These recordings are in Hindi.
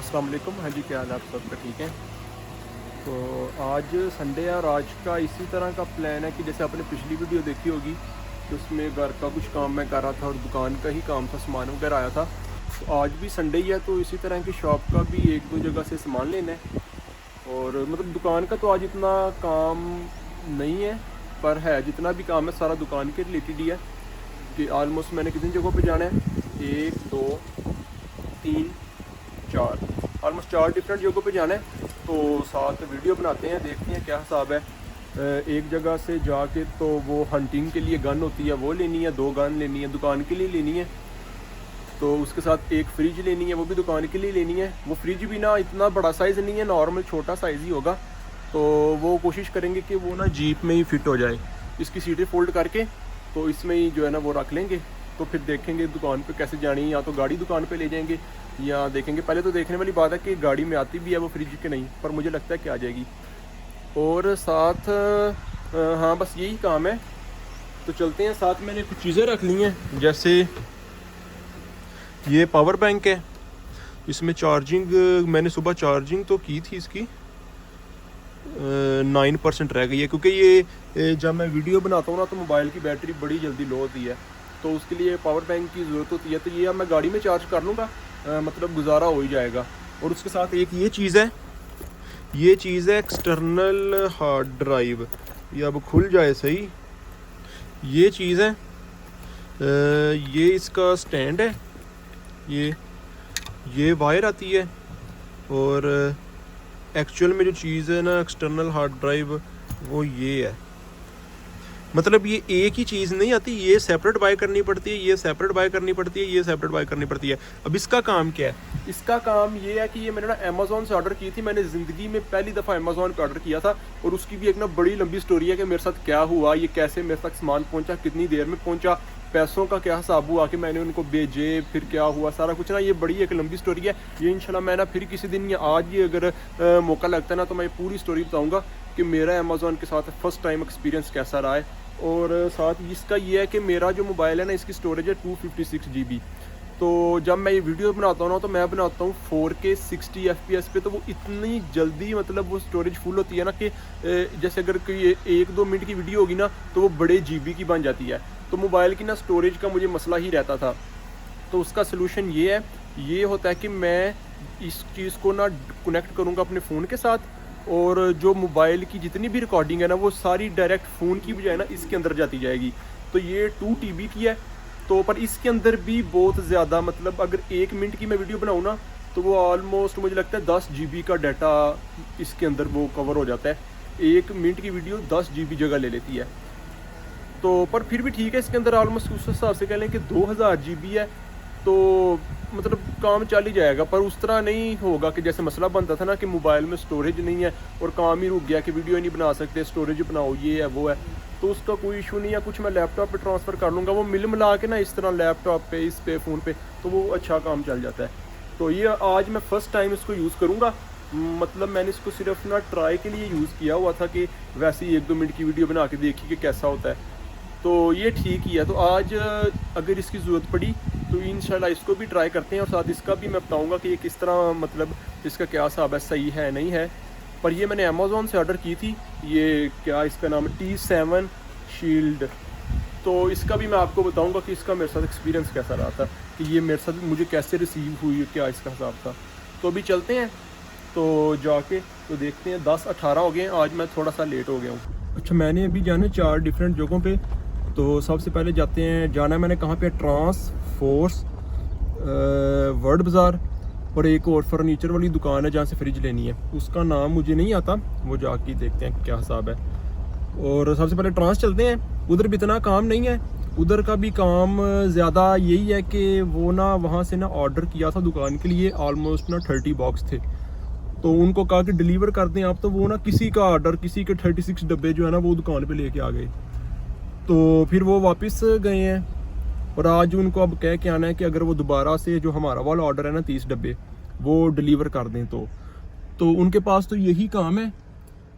अस्सलाम वालेकुम। हाँ जी, क्या हाल है आप सबका? ठीक है। तो आज संडे है और आज का इसी तरह का प्लान है कि जैसे आपने पिछली वीडियो देखी होगी तो उसमें घर का कुछ काम मैं कर रहा था और दुकान का ही काम था, सामान वगैरह आया था। तो आज भी संडे ही है तो इसी तरह की शॉप का भी एक दो जगह से सामान लेना है। और मतलब दुकान का तो आज इतना काम नहीं है, पर है जितना भी काम है सारा दुकान के रिलेटेड ही है कि आलमोस्ट मैंने कितनी जगहों पे जाना है, एक दो तीन चार, ऑलमोस्ट चार डिफरेंट जगहों पे जाना है। तो साथ वीडियो बनाते हैं, देखते हैं क्या हिसाब है। एक जगह से जाके तो वो हंटिंग के लिए गन होती है वो लेनी है, 2 गन लेनी है, दुकान के लिए लेनी है। तो उसके साथ एक फ्रिज लेनी है, वो भी दुकान के लिए लेनी है। वो फ्रिज भी ना इतना बड़ा साइज़ नहीं है, नॉर्मल छोटा साइज़ ही होगा। तो वो कोशिश करेंगे कि वो ना जीप में ही फिट हो जाए। इसकी सीटें फोल्ड करके तो इसमें ही जो है ना वो रख लेंगे। तो फिर देखेंगे दुकान पे कैसे जानी है, या तो गाड़ी दुकान पे ले जाएंगे या देखेंगे। पहले तो देखने वाली बात है कि गाड़ी में आती भी है वो फ्रिज के नहीं, पर मुझे लगता है कि आ जाएगी। और साथ हाँ बस यही काम है। तो चलते हैं। साथ मैंने कुछ चीज़ें रख ली हैं, जैसे ये पावर बैंक है, इसमें चार्जिंग मैंने सुबह चार्जिंग तो की थी, इसकी 9% रह गई है, क्योंकि ये जब मैं वीडियो बनाता हूँ ना तो मोबाइल की बैटरी बड़ी जल्दी लो होती है, तो उसके लिए पावर बैंक की ज़रूरत होती है। तो ये अब मैं गाड़ी में चार्ज कर लूँगा, मतलब गुजारा हो ही जाएगा। और उसके साथ एक ये चीज़ है, ये चीज़ है एक्सटर्नल हार्ड ड्राइव। ये अब खुल जाए सही, ये चीज़ है। ये इसका स्टैंड है, ये वायर आती है। और एक्चुअल में जो चीज़ है ना एक्सटर्नल हार्ड ड्राइव, वो ये है। मतलब ये एक ही चीज़ नहीं आती, ये सेपरेट बाय करनी पड़ती है, ये सेपरेट बाय करनी पड़ती है, ये सेपरेट बाय करनी पड़ती है। अब इसका काम क्या है? इसका काम ये है कि ये मैंने ना अमेज़ॉन से ऑर्डर की थी। मैंने ज़िंदगी में पहली दफ़ा अमेज़ॉन पे ऑर्डर किया था, और उसकी भी एक ना बड़ी लंबी स्टोरी है कि मेरे साथ क्या हुआ, ये कैसे मेरे तक सामान पहुँचा, कितनी देर में पहुँचा, पैसों का क्या हिसाब हुआ कि मैंने उनको भेजे, फिर क्या हुआ, सारा कुछ ना ये बड़ी एक लंबी स्टोरी है। ये इंशाल्लाह मैं ना फिर किसी दिन या आज ही अगर मौका लगता है ना तो मैं पूरी स्टोरी बताऊँगा कि मेरा अमेज़ॉन के साथ फ़र्स्ट टाइम एक्सपीरियंस कैसा रहा है। और साथ इसका ये है कि मेरा जो मोबाइल है ना इसकी स्टोरेज है 256 GB। तो जब मैं ये वीडियो बनाता हूँ ना तो मैं बनाता हूँ 4K 60 FPS पे, तो वो इतनी जल्दी मतलब वो स्टोरेज फुल होती है ना कि जैसे अगर कोई 1-2 मिनट की वीडियो होगी ना तो वो बड़े GB की बन जाती है। तो मोबाइल की ना स्टोरेज का मुझे मसला ही रहता था। तो उसका सलूशन ये है, ये होता है कि मैं इस चीज़ को ना कनेक्ट करूँगा अपने फ़ोन के साथ, और जो मोबाइल की जितनी भी रिकॉर्डिंग है ना वो सारी डायरेक्ट फ़ोन की बजाय ना इसके अंदर जाती जाएगी। तो ये 2 TB की है। तो पर इसके अंदर भी बहुत ज़्यादा, मतलब अगर 1 मिनट की मैं वीडियो बनाऊँ ना तो वो ऑलमोस्ट मुझे लगता है 10 GB का डाटा इसके अंदर वो कवर हो जाता है। 1 मिनट की वीडियो 10 GB जगह ले लेती है। तो पर फिर भी ठीक है, इसके अंदर ऑलमोस्ट उस हिसाब से कह लें कि 2000 GB है, तो मतलब काम चल ही जाएगा। पर उस तरह नहीं होगा कि जैसे मसला बनता था ना कि मोबाइल में स्टोरेज नहीं है और काम ही रुक गया कि वीडियो नहीं बना सकते, स्टोरेज बनाओ, ये है वो है। तो उसका कोई इशू नहीं है, कुछ मैं लैपटॉप पे ट्रांसफ़र कर लूँगा, वो मिल मिला के ना इस तरह लैपटॉप पे, इस पे, फ़ोन पे, तो वो अच्छा काम चल जाता है। तो ये आज मैं फ़र्स्ट टाइम इसको यूज़ करूँगा। मतलब मैंने इसको सिर्फ ना ट्राई के लिए यूज़ किया हुआ था कि वैसे ही 1-2 मिनट की वीडियो बना के देखी कि कैसा होता है। तो ये ठीक ही है। तो आज अगर इसकी ज़रूरत पड़ी तो इंशाल्लाह इसको भी ट्राई करते हैं, और साथ इसका भी मैं बताऊंगा कि ये किस तरह, मतलब इसका क्या हिसाब है, सही है नहीं है। पर ये मैंने अमेज़ॉन से ऑर्डर की थी। ये क्या इसका नाम है, T7 शील्ड। तो इसका भी मैं आपको बताऊंगा कि इसका मेरे साथ एक्सपीरियंस कैसा रहा था, कि ये मेरे साथ मुझे कैसे रिसीव हुई, क्या इसका हिसाब था। तो अभी चलते हैं, तो जाके तो देखते हैं। 10:18 हो गए हैं, आज मैं थोड़ा सा लेट हो गया हूँ। अच्छा, मैंने अभी जाना 4 डिफरेंट जगहों पे। तो सबसे पहले जाते हैं, जाना है मैंने कहाँ पे, ट्रांसफोर्स, वर्ड बाज़ार, और एक और फर्नीचर वाली दुकान है जहाँ से फ्रिज लेनी है, उसका नाम मुझे नहीं आता, वो जाके देखते हैं क्या हिसाब है। और सबसे पहले ट्रांस चलते हैं। उधर भी इतना काम नहीं है, उधर का भी काम ज़्यादा यही है कि वो ना वहाँ से ना ऑर्डर किया था दुकान के लिए, ऑलमोस्ट ना 30 बॉक्स थे। तो उनको कहा कि डिलीवर कर दें आप, तो वो ना किसी का ऑर्डर, किसी के 36 डब्बे जो है ना वो दुकान पे लेके आ गए। तो फिर वो वापस गए हैं, और आज उनको अब कह के आना है कि अगर वो दोबारा से जो हमारा वाला ऑर्डर है ना 30 डब्बे वो डिलीवर कर दें। तो उनके पास तो यही काम है,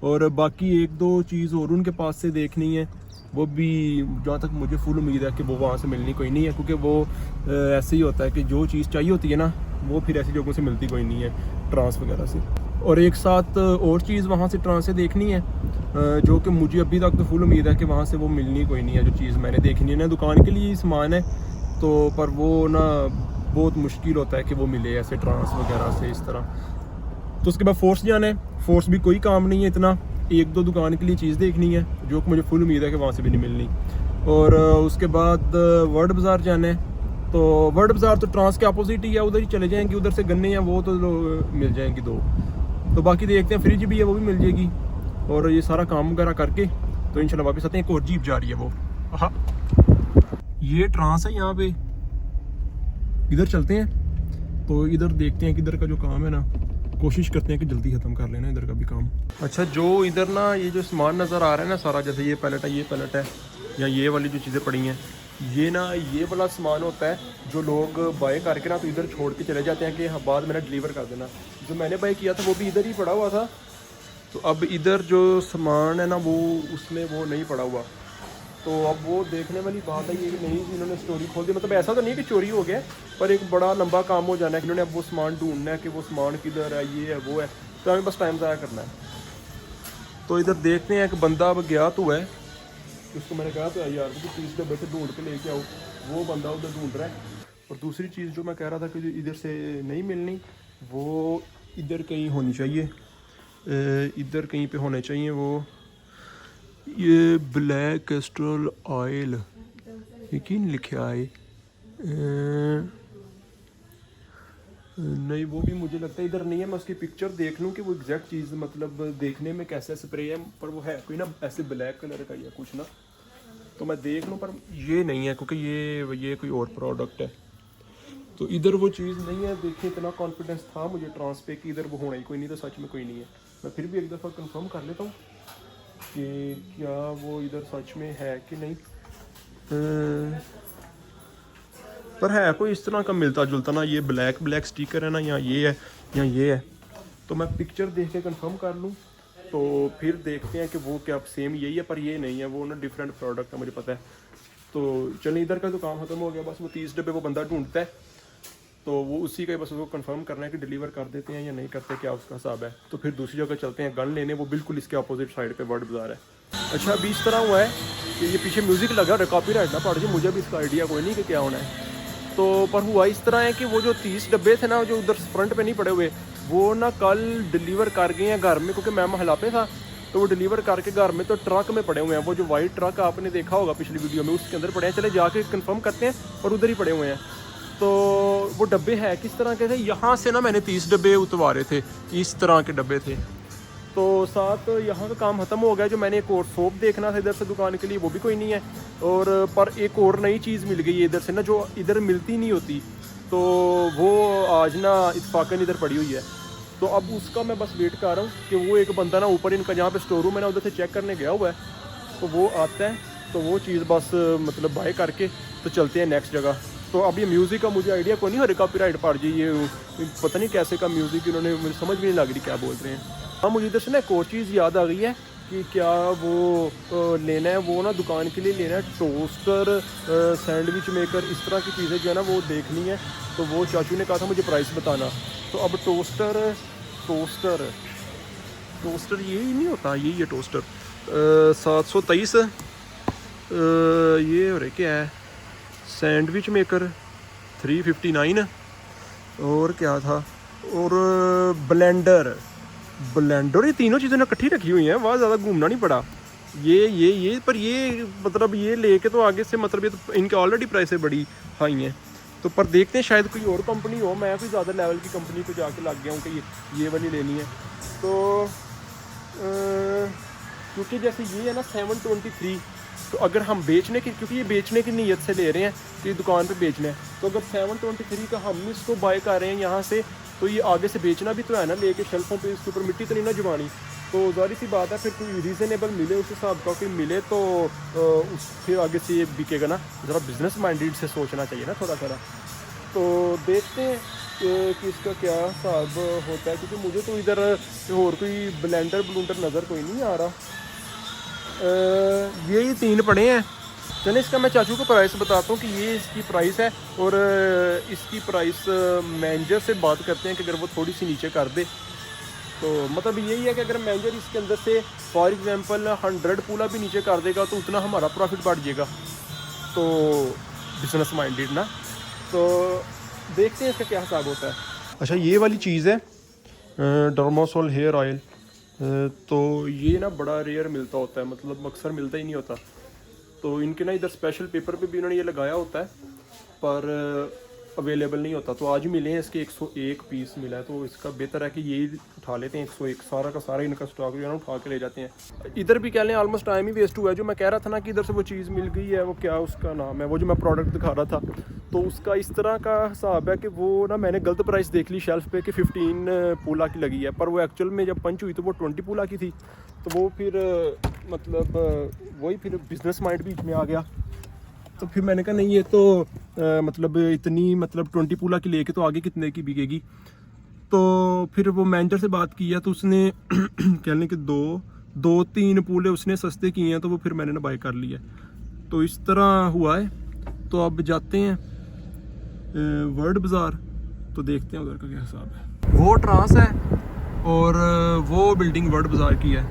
और बाकी 1-2 चीज़ और उनके पास से देखनी है। वो भी जहाँ तक मुझे फुल उम्मीद है कि वो वहाँ से मिलनी कोई नहीं है, क्योंकि वो ऐसे ही होता है कि जो चीज़ चाहिए होती है ना वो फिर ऐसी जगहों से मिलती कोई नहीं है, ट्रांस वगैरह से। और एक साथ और चीज़ वहाँ से ट्रांस से देखनी है, जो कि मुझे अभी तक तो फुल उम्मीद है कि वहाँ से वो मिलनी कोई नहीं है। जो चीज़ मैंने देखनी है ना, दुकान के लिए ही सामान है तो, पर वो ना बहुत मुश्किल होता है कि वो मिले ऐसे ट्रांस वगैरह से इस तरह। तो उसके बाद फोर्स जाना है, फोर्स भी कोई काम नहीं है इतना, एक दो दुकान के लिए चीज़ देखनी है जो कि मुझे फुल उम्मीद है कि वहाँ से भी नहीं मिलनी। और उसके बाद वर्ड बाज़ार जाना है, तो वर्ड बाज़ार तो ट्रांस के अपोजिट ही है, उधर ही चले जाएंगे, उधर से गन्ने हैं वो तो मिल जाएंगी दो। तो बाकी देखते हैं, फ्रिज भी है वो भी मिल जाएगी। और ये सारा काम वगैरह करके तो इंशाल्लाह वापस आते हैं। एक और जीप जा रही है वो, हाँ ये ट्रांस है यहाँ पे, इधर चलते हैं। तो इधर देखते हैं कि इधर का जो काम है ना, कोशिश करते हैं कि जल्दी ख़त्म कर लेना इधर का भी काम। अच्छा, जो इधर ना ये जो सामान नज़र आ रहा है ना सारा, जैसे ये पैलेट है, ये पैलेट है, या ये वाली जो चीज़ें पड़ी हैं, ये ना ये वाला सामान होता है जो लोग बाय करके ना तो इधर छोड़ के चले जाते हैं कि हाँ बाद में ना डिलीवर कर देना। जो मैंने बाय किया था वो भी इधर ही पड़ा हुआ था, तो अब इधर जो सामान है ना वो उसमें वो नहीं पड़ा हुआ। तो अब वो देखने वाली बात है, ये नहीं इन्होंने स्टोरी खोल दी, मतलब ऐसा तो नहीं कि चोरी हो गया, पर एक बड़ा लंबा काम हो जाना है कि इन्होंने अब वो सामान ढूंढना है कि वो सामान किधर है, ये है वो है, तो हमें बस टाइम ज़ाया करना है। तो इधर देखते हैं कि बंदा अब गया तो है, उसको मैंने कहा तो यार कि 30 डब्बे से ढूंढ के लेके आओ, वो बंदा उधर ढूंढ रहा है। और दूसरी चीज़ जो मैं कह रहा था कि इधर से नहीं मिलनी, वो इधर कहीं होनी चाहिए, इधर कहीं पे होने चाहिए वो, ये ब्लैक कैस्ट्रोल ऑयल यकीन लिखा है, नहीं वो भी मुझे लगता है इधर नहीं है। मैं उसकी पिक्चर देख लूँ कि वो एग्जैक्ट चीज़ मतलब देखने में कैसे स्प्रे है, पर वो है कोई ना ऐसे ब्लैक कलर का या कुछ ना, तो मैं देख लूँ, पर ये नहीं है क्योंकि ये कोई और प्रोडक्ट है। तो इधर वो चीज़ नहीं है। देखिए इतना कॉन्फिडेंस था मुझे ट्रांस पे कि इधर वो होना ही कोई नहीं, तो सच में कोई नहीं है। मैं फिर भी एक दफ़ा कंफर्म कर लेता हूँ कि क्या वो इधर सच में है कि नहीं। पर है कोई इस तरह का मिलता जुलता ना, ये ब्लैक स्टिकर है ना, या ये है या ये है। तो मैं पिक्चर देख के कंफर्म कर लूँ तो फिर देखते हैं कि वो क्या सेम यही है, पर ये नहीं है, वो ना डिफरेंट प्रोडक्ट है मुझे पता है। तो चलिए इधर का तो काम ख़त्म हो गया, बस वो 30 डब्बे वो बंदा ढूंढता है, तो वो उसी का बस उसको कंफर्म करना है कि डिलीवर कर देते हैं या नहीं करते, क्या उसका हिसाब है। तो फिर दूसरी जगह चलते हैं गन लेने, वो बिल्कुल इसके अपोजिट साइड पे वर्ड बाज़ार है। अच्छा अभी इस तरह हुआ है कि ये पीछे म्यूज़िक लगा रहा है, कॉपीराइट ना पड़ जाए, मुझे भी इसका आइडिया कोई नहीं कि क्या होना है। तो पर हुआ इस तरह है कि वो जो 30 डब्बे थे ना जो उधर फ्रंट पे नहीं पड़े हुए, वो ना कल डिलीवर कर गए हैं घर में, क्योंकि मैं महला पे था, तो वो डिलीवर करके घर में तो ट्रक में पड़े हुए हैं। वो जो वाइट ट्रक आपने देखा होगा पिछली वीडियो में, उसके अंदर पड़े हैं। चले जाके कंफर्म करते हैं, और उधर ही पड़े हुए हैं। तो वो डब्बे हैं किस तरह के थे, यहाँ से ना मैंने 30 डब्बे उतवारे थे, इस तरह के डब्बे थे। तो साथ यहाँ का काम ख़त्म हो गया। जो मैंने एक और सोप देखना था इधर से दुकान के लिए, वो भी कोई नहीं है। और पर एक और नई चीज़ मिल गई है इधर से ना, जो इधर मिलती नहीं होती, तो वो आज ना इत्फाकन इधर पड़ी हुई है। तो अब उसका मैं बस वेट कर रहा हूँ कि वो एक बंदा ना ऊपर इनका जहाँ पे स्टोर रूम है ना, उधर से चेक करने गया हुआ है, तो वो आता है, तो वो चीज़ बस मतलब बाय करके तो चलते हैं नेक्स्ट जगह। तो अब ये म्यूज़िक का मुझे आइडिया कोई नहीं हो रहा, कॉपीराइट पड़ जाए, ये पता नहीं कैसे का म्यूज़िक इन्होंने, मुझे समझ भी नहीं लग रही क्या बोल रहे हैं। हाँ मुझे इधर से ना एक और चीज़ याद आ गई है कि क्या वो लेना है, वो ना दुकान के लिए लेना है टोस्टर, सैंडविच मेकर, इस तरह की चीज़ें जो है ना वो देखनी है। तो वो चाचू ने कहा था मुझे प्राइस बताना। तो अब टोस्टर यही नहीं होता, यही है टोस्टर, 723, ये और क्या है, सैंडविच मेकर 359, और क्या था, और ब्लेंडर, ये तीनों चीज़ें ना इकट्ठी रखी हुई हैं, वहाँ ज़्यादा घूमना नहीं पड़ा। ये पर ये मतलब ये लेके तो आगे से मतलब ये तो इनके ऑलरेडी प्राइसें बड़ी हाई हैं। तो पर देखते हैं शायद कोई और कंपनी हो, मैं कोई ज़्यादा लेवल की कंपनी पे जाके लग गया हूँ कि ये वाली लेनी है। तो क्योंकि जैसे ये है ना 723, तो अगर हम बेचने की, क्योंकि ये बेचने की नीयत से ले रहे हैं कि ये दुकान पे बेचना है, तो अगर 723 का हम इसको बाय कर रहे हैं यहाँ से, तो ये आगे से बेचना भी तो है ना, लेके शेल्फों पे इसके ऊपर मिट्टी तो नहीं ना जमानी। तो जाहिर सी बात है फिर कोई रीज़नेबल मिले, उस हिसाब का कोई मिले तो फिर आगे से ये बिकेगा ना। ज़रा बिज़नेस माइंडेड से सोचना चाहिए ना थोड़ा। तो देखते हैं कि इसका क्या हिसाब होता है, क्योंकि मुझे तो इधर और कोई ब्लेंडर नज़र कोई नहीं आ रहा। ये 3 पड़े हैं। चलिए इसका मैं चाचू को प्राइस बताता हूँ कि ये इसकी प्राइस है, और इसकी प्राइस मैनेजर से बात करते हैं कि अगर वो थोड़ी सी नीचे कर दे तो मतलब यही है कि अगर मैनेजर इसके अंदर से फॉर एग्जांपल 100 पूला भी नीचे कर देगा तो उतना हमारा प्रॉफिट बढ़ जाएगा। तो बिजनेस माइंडेड ना, तो देखते हैं इसका क्या हिसाब होता है। अच्छा ये वाली चीज़ है डर्मासोल हेयर ऑयल, तो ये ना बड़ा रेयर मिलता होता है, मतलब अक्सर मिलता ही नहीं होता। तो इनके ना इधर स्पेशल पेपर पे भी इन्होंने ये लगाया होता है, पर अवेलेबल नहीं होता। तो आज मिले हैं इसके 101 पीस मिला है, तो इसका बेहतर है कि यही उठा लेते हैं 101, सारा का सारा इनका स्टॉक जो है ना उठा के ले जाते हैं। इधर भी कह लें ऑलमोस्ट टाइम ही वेस्ट हुआ है। जो मैं कह रहा था ना कि इधर से वो चीज़ मिल गई है, वो क्या उसका नाम है, वो जो मैं प्रोडक्ट दिखा रहा था, तो उसका इस तरह का हिसाब है कि वो ना मैंने गलत प्राइस देख ली शेल्फ पे कि 15 पूला की लगी है, पर वो एक्चुअल में जब पंच हुई तो वो 20 पूला की थी। तो वो फिर मतलब वही फिर बिजनेस माइंड बीच में आ गया। तो फिर मैंने कहा नहीं ये तो मतलब इतनी मतलब 20 पूला की लेके तो आगे कितने की बिकेगी। तो फिर वो मैनेजर से बात किया तो उसने कहने के 2-3 पूले उसने सस्ते किए हैं, तो वो फिर मैंने ना बाय कर लिया। तो इस तरह हुआ है। तो अब जाते हैं वर्ल्ड बाज़ार, तो देखते हैं उधर का क्या हिसाब है। वो ट्रांस है और वो बिल्डिंग वर्ल्ड बाज़ार की है।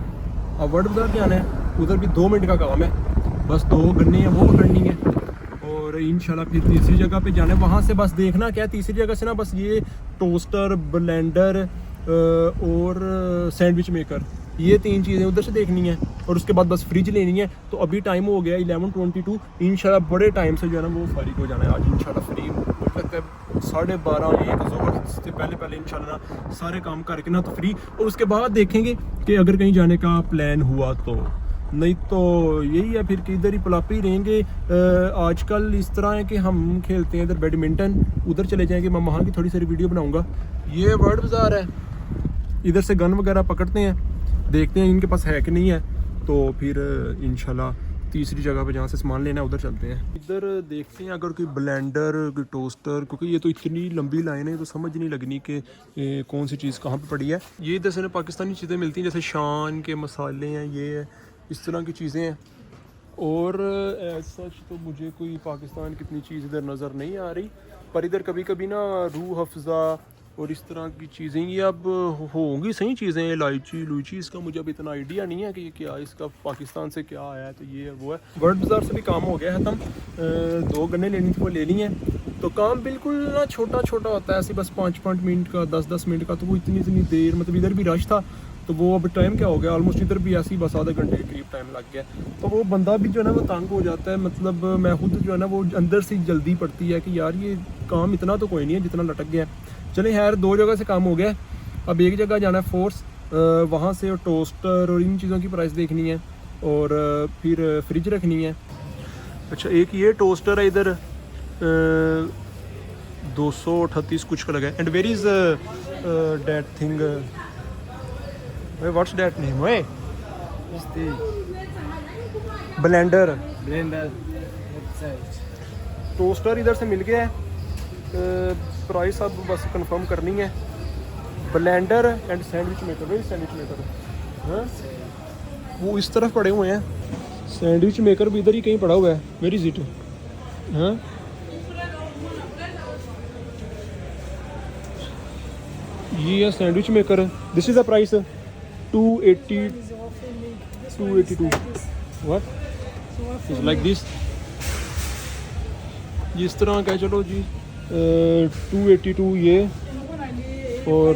अब वर्ल्ड बाज़ार क्या है, उधर भी 2 मिनट का काम है, बस 2 गन्ने हैं वो पकड़नी है, और इंशाल्लाह फिर तीसरी जगह पे जाना है। वहाँ से बस देखना क्या है, तीसरी जगह से ना बस ये टोस्टर, ब्लेंडर और सैंडविच मेकर, ये 3 चीज़ें उधर से देखनी है, और उसके बाद बस फ्रिज लेनी है। तो अभी टाइम हो गया 11:22, इंशाल्लाह बड़े टाइम से जो है ना वो फारिग हो जाना है आज इंशाल्लाह फ्री। मुझे लगता है 12:30-1 ज़ोहर से पहले इंशाल्लाह ना सारे काम करके ना तो फ्री, और उसके बाद देखेंगे कि अगर कहीं जाने का प्लान हुआ तो, नहीं तो यही है फिर कि इधर ही पलापे ही रहेंगे। आजकल इस तरह है कि हम खेलते हैं इधर बैडमिंटन, उधर चले जाएंगे, मैं वहाँ की थोड़ी सारी वीडियो बनाऊंगा। ये वर्ल्ड बाज़ार है, इधर से गन वगैरह पकड़ते हैं, देखते हैं इनके पास है कि नहीं है, तो फिर इंशाल्लाह तीसरी जगह पे जहाँ से सामान लेना है उधर चलते हैं। इधर देखते हैं अगर कोई ब्लेंडर, कोई टोस्टर, क्योंकि ये तो इतनी लंबी लाइन है तो समझ नहीं लगनी कि कौन सी चीज़ कहाँ पे पड़ी है। ये इधर से पाकिस्तानी चीज़ें मिलती हैं, जैसे शान के मसाले हैं, ये है, इस तरह की चीज़ें हैं। और सच तो मुझे कोई पाकिस्तान की इतनी चीज़ इधर नज़र नहीं आ रही, पर इधर कभी कभी ना रूह अफ़ज़ा और इस तरह की चीज़ें ये अब होंगी सही चीज़ें, इलायची इसका मुझे अब इतना आइडिया नहीं है कि क्या इसका पाकिस्तान से क्या आया है। तो ये वो है। वर्ल्ड बाज़ार से भी काम हो गया है ख़त्म, 2 गन्ने लेनी थी वो ले ली हैं। तो काम बिल्कुल ना छोटा छोटा होता है, ऐसे बस 5-5 मिनट का, 10-10 मिनट का, तो वो इतनी देर, मतलब इधर भी रश था तो वो अब टाइम क्या हो गया ऑलमोस्ट इधर भी ऐसी बस आधे घंटे के करीब टाइम लग गया। तो वो बंदा भी जो है ना वो तंग हो जाता है, मतलब मैं खुद जो है ना वो अंदर से जल्दी पड़ती है कि यार ये काम इतना तो कोई नहीं है जितना लटक गया। चले यार 2 जगह से काम हो गया, अब एक जगह जाना है फोर्स, वहाँ से टोस्टर और इन चीज़ों की प्राइस देखनी है, और फिर फ्रिज रखनी है। अच्छा एक ये टोस्टर है इधर 238 कुछ का लगा है। And where is that thing, what's that name, वे ब्लेंडर टोस्टर इधर से मिल गया है। प्राइस अब बस कंफर्म करनी है। ब्लेंडर एंड सैंडविच मेकर, वही सैंडविच मेकर, हाँ वो इस तरफ पड़े हुए हैं। सैंडविच मेकर भी इधर ही कहीं पड़ा हुआ है, वेरी इज इट, हाँ ये है sandwich maker. This is the price 282 what is like this, ये इस तरह का है। चलो जी 282 ये, और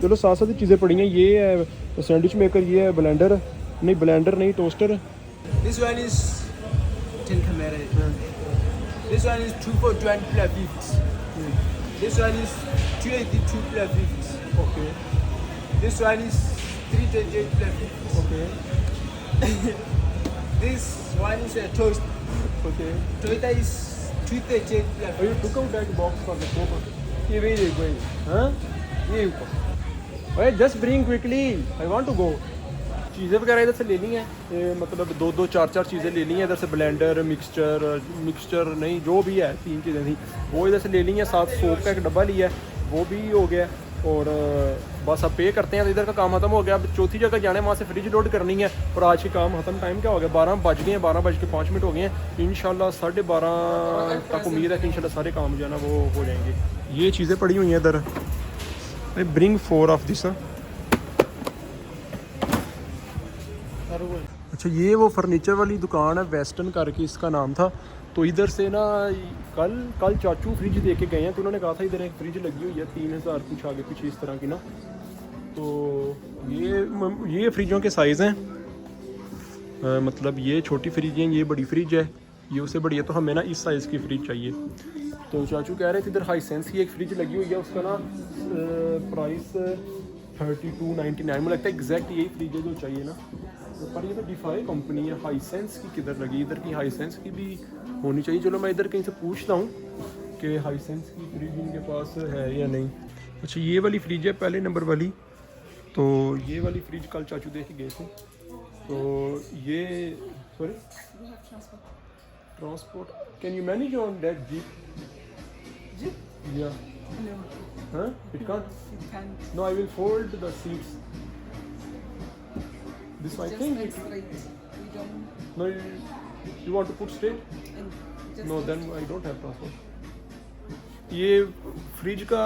चलो साथ साथ ही चीज़ें पड़ी हैं। ये है सैंडविच मेकर, ये है ब्लेंडर नहीं toaster. This one is 10 camera. This one is 2 for 20 plus 50. This one is 282 plus 50. Okay. This one is 338 plus 50. Okay. This one is a toast. Okay. Toyota is 238 plus 50. You took out that box for the cover. ये वही, हाँ ये ऊपर। अरे just bring quickly, I want to go. चीज़ें वगैरह इधर से लेनी है, मतलब 2-2 4-4 चीज़ें लेनी है इधर से। ब्लेंडर, मिक्सचर नहीं जो भी है 3 चीज़ें थी वो इधर से ले ली हैं। साथ सोप का एक डब्बा लिया है वो भी हो गया। और बस अब पे करते हैं। तो इधर का काम खत्म हो गया। अब चौथी जगह जाना है, वहाँ से फ्रिज लोड करनी है। और आज के काम खत्म। टाइम क्या हो गया, 12 बज गए हैं, 12:05 हो गए हैं। इंशाल्लाह 12:30 तक उम्मीद है कि इंशाल्लाह सारे काम जो है ना वो हो जाएंगे। ये चीज़ें पड़ी हुई हैं इधर। Bring 4 of this. अच्छा, ये वो फर्नीचर वाली दुकान है, वेस्टर्न करके इसका नाम था। तो इधर से ना कल चाचू फ्रिज दे के गए हैं, तो उन्होंने कहा था इधर एक फ्रिज लगी हुई है 3000 कुछ आगे पीछे इस तरह की ना। तो ये फ्रिजों के साइज़ हैं, मतलब ये छोटी फ्रिज है, ये बड़ी फ्रिज है, ये उससे बड़ी है। तो हमें ना इस साइज़ की फ्रिज चाहिए। तो चाचू कह रहे थे इधर हाईसेंस की एक फ्रिज लगी हुई है, उसका ना प्राइस 3299। मुझे लगता है एग्जैक्ट यही फ्रिज है जो चाहिए ना। पर ये तो डिफाई कंपनी है, हाईसेंस की किधर लगी, इधर की हाईसेंस की भी होनी चाहिए। चलो मैं इधर कहीं से पूछता हूँ कि हाईसेंस की फ्रिज इनके पास है या नहीं। अच्छा, ये वाली फ्रिज है पहले नंबर वाली। तो ये वाली फ्रिज कल चाचू देख के गए थे। तो ये sorry transport, can you manage on that jeep? या हाँ, it can't. No, I will fold the seats. This I think it, no, you want to put straight? No, then I don't have transport. ये फ्रिज का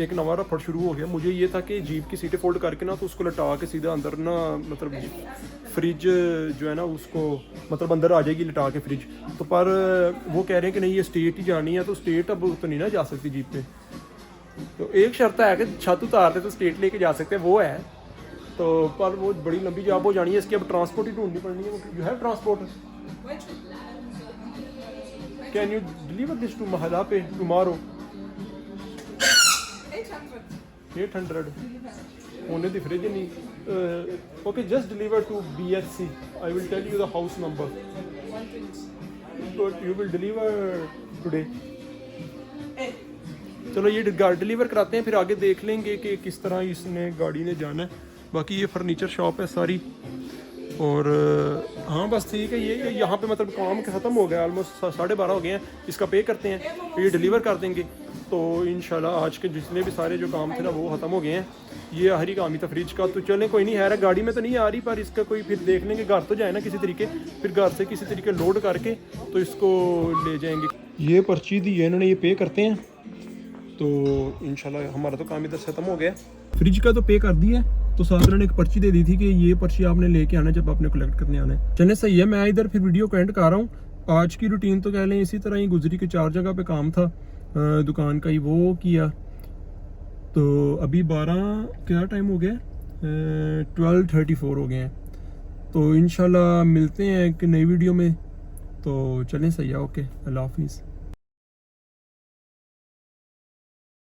एक नवा रफड़ शुरू हो गया। मुझे ये था कि जीप की सीटें फोल्ड करके ना तो उसको लटा के सीधा अंदर ना, मतलब फ्रिज जो है ना उसको मतलब अंदर आ जाएगी लटा के फ्रिज। तो पर वो कह रहे हैं कि नहीं, ये स्टेट ही जानी है। तो स्टेट अब तो नहीं ना जा सकती जीप पे। तो एक शर्त है कि छत उतारते तो स्टेट लेके जा सकते हैं, वो है। तो पर वो बड़ी लंबी जॉब हो जानी है इसकी, अब ट्रांसपोर्ट ही ढूंढनी पड़नी है। You have transport? Can you deliver this to महला पे टुमारो? 800 होने दी फ्रिज नहीं। Okay, just deliver to BSC. I will tell you the house number, but you will deliver today. चलो ये डिलीवर कराते हैं, फिर आगे देख लेंगे कि किस तरह इसने गाड़ी ने जाना है। बाकी ये फर्नीचर शॉप है सारी। और हाँ बस ठीक है। ये यहाँ पे मतलब काम ख़त्म हो गया, ऑलमोस्ट 12:30 हो गए हैं। इसका पे करते हैं, फिर ये डिलीवर कर देंगे। तो इंशाल्लाह आज के जितने भी सारे जो काम थे ना वो ख़त्म हो गए हैं। ये आखिरी काम ही था फ्रिज का। तो चलें, कोई नहीं है, गाड़ी में तो नहीं आ रही, पर इसका कोई फिर देख लेंगे, घर तो जाए ना किसी तरीके। फिर घर से किसी तरीके लोड करके तो इसको ले जाएंगे। ये पर्ची दी है इन्होंने, ये पे करते हैं। तो इंशाल्लाह हमारा तो काम इधर से ख़त्म हो गया। फ्रिज का तो पे कर दिया, तो साथ ने एक पर्ची दे दी थी कि ये पर्ची आपने लेके आना जब आपने कलेक्ट करने आना है। चलिए सही है, मैं इधर फिर वीडियो को एंड कर रहा हूँ। आज की रूटीन तो कह लें इसी तरह ही गुजरी के 4 जगह पे काम था दुकान का ही, वो किया। तो अभी 12 क्या टाइम हो गया, 12:34 हो गए हैं। तो इंशाल्लाह मिलते हैं एक नई वीडियो में। तो चलें सही है, ओके, अल्लाह हाफिज़।